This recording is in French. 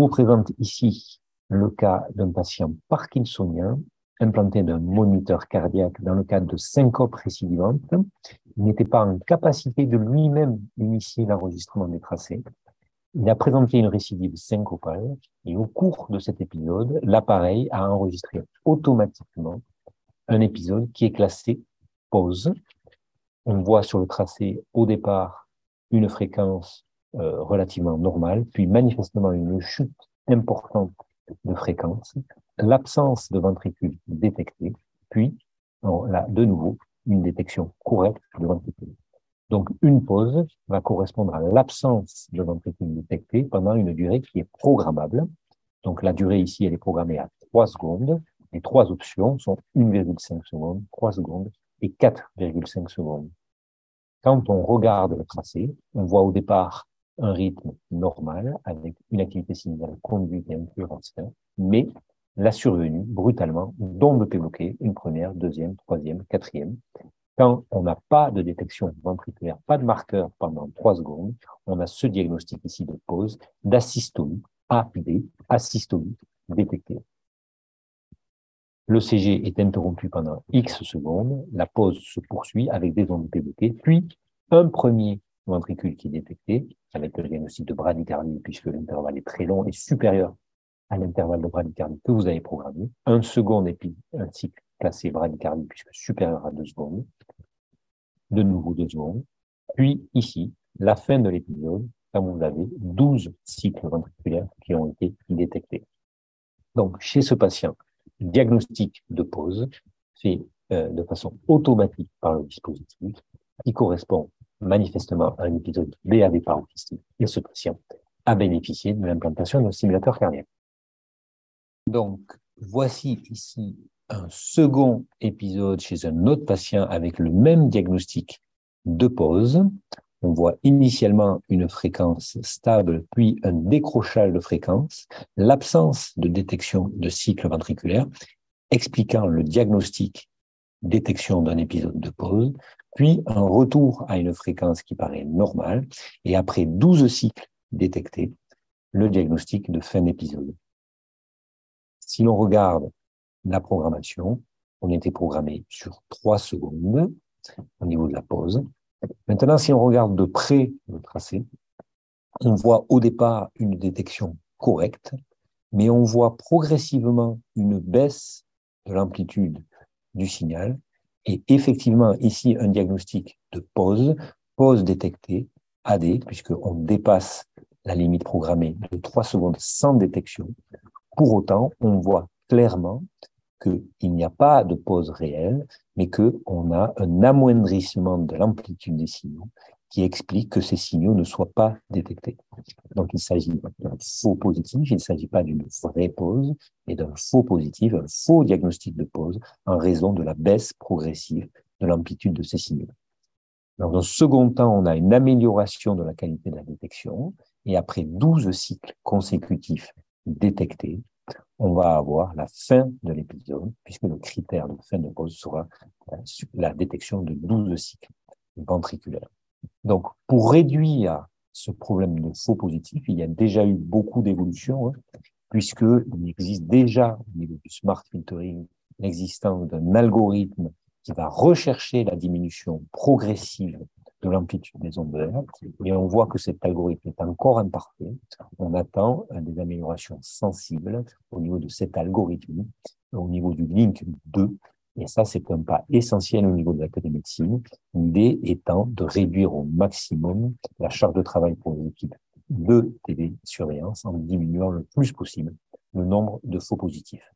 vous présente ici le cas d'un patient parkinsonien implanté d'un moniteur cardiaque dans le cadre de syncope récidivante. Il n'était pas en capacité de lui-même initier l'enregistrement des tracés. Il a présenté une récidive syncopale et au cours de cet épisode, l'appareil a enregistré automatiquement un épisode qui est classé pause. On voit sur le tracé au départ une fréquence relativement normale, puis manifestement une chute importante de fréquence, l'absence de ventricule détectée, puis là, de nouveau une détection correcte de ventricule. Donc, une pause va correspondre à l'absence de ventricule détectée pendant une durée qui est programmable. Donc, la durée ici, elle est programmée à 3 secondes. Les 3 options sont 1,5 secondes, 3 secondes et 4,5 secondes. Quand on regarde le tracé, on voit au départ un rythme normal avec une activité sinusale conduite et un pluriel, mais la survenue, brutalement, d'ondes P bloquées, une première, deuxième, troisième, quatrième. Quand on n'a pas de détection ventriculaire, pas de marqueur pendant 3 secondes, on a ce diagnostic ici de pause d'asystolie, AD, asystolie détectée. Le CG est interrompu pendant X secondes, la pause se poursuit avec des ondes P bloquées, puis un premier ventricule qui est détecté avec le diagnostic de bradycardie, puisque l'intervalle est très long et supérieur à l'intervalle de bradycardie que vous avez programmé. Un second et puis un cycle classé bradycardie, puisque supérieur à 2 secondes. De nouveau 2 secondes. Puis ici, la fin de l'épisode, quand vous avez 12 cycles ventriculaires qui ont été détectés. Donc, chez ce patient, le diagnostic de pause fait de façon automatique par le dispositif qui correspond manifestement à un épisode BAV paroxystique et ce patient a bénéficié de l'implantation d'un stimulateur cardiaque. Donc, voici ici un second épisode chez un autre patient avec le même diagnostic de pause. On voit initialement une fréquence stable, puis un décrochage de fréquence, l'absence de détection de cycle ventriculaire, expliquant le diagnostic détection d'un épisode de pause, puis un retour à une fréquence qui paraît normale, et après 12 cycles détectés, le diagnostic de fin d'épisode. Si l'on regarde la programmation, on était programmé sur 3 secondes au niveau de la pause. Maintenant, si on regarde de près le tracé, on voit au départ une détection correcte, mais on voit progressivement une baisse de l'amplitude du signal et effectivement ici un diagnostic de pause, pause détectée, AD, puisqu'on dépasse la limite programmée de 3 secondes sans détection. Pour autant, on voit clairement qu'il n'y a pas de pause réelle, mais qu'on a un amoindrissement de l'amplitude des signaux qui explique que ces signaux ne soient pas détectés. Donc, il s'agit d'un faux positif, il ne s'agit pas d'une vraie pause, mais d'un faux positif, un faux diagnostic de pause en raison de la baisse progressive de l'amplitude de ces signaux. Dans un second temps, on a une amélioration de la qualité de la détection, et après 12 cycles consécutifs détectés, on va avoir la fin de l'épisode, puisque le critère de fin de pause sera la détection de 12 cycles ventriculaires. Donc, pour réduire ce problème de faux positif, il y a déjà eu beaucoup d'évolutions, puisqu'il existe déjà, au niveau du smart filtering, l'existence d'un algorithme qui va rechercher la diminution progressive de l'amplitude des ondes de l'air, et on voit que cet algorithme est encore imparfait. On attend des améliorations sensibles au niveau de cet algorithme, au niveau du Link 2, et ça, c'est un pas essentiel au niveau de la télémédecine, l'idée étant de réduire au maximum la charge de travail pour les équipes de télésurveillance en diminuant le plus possible le nombre de faux positifs.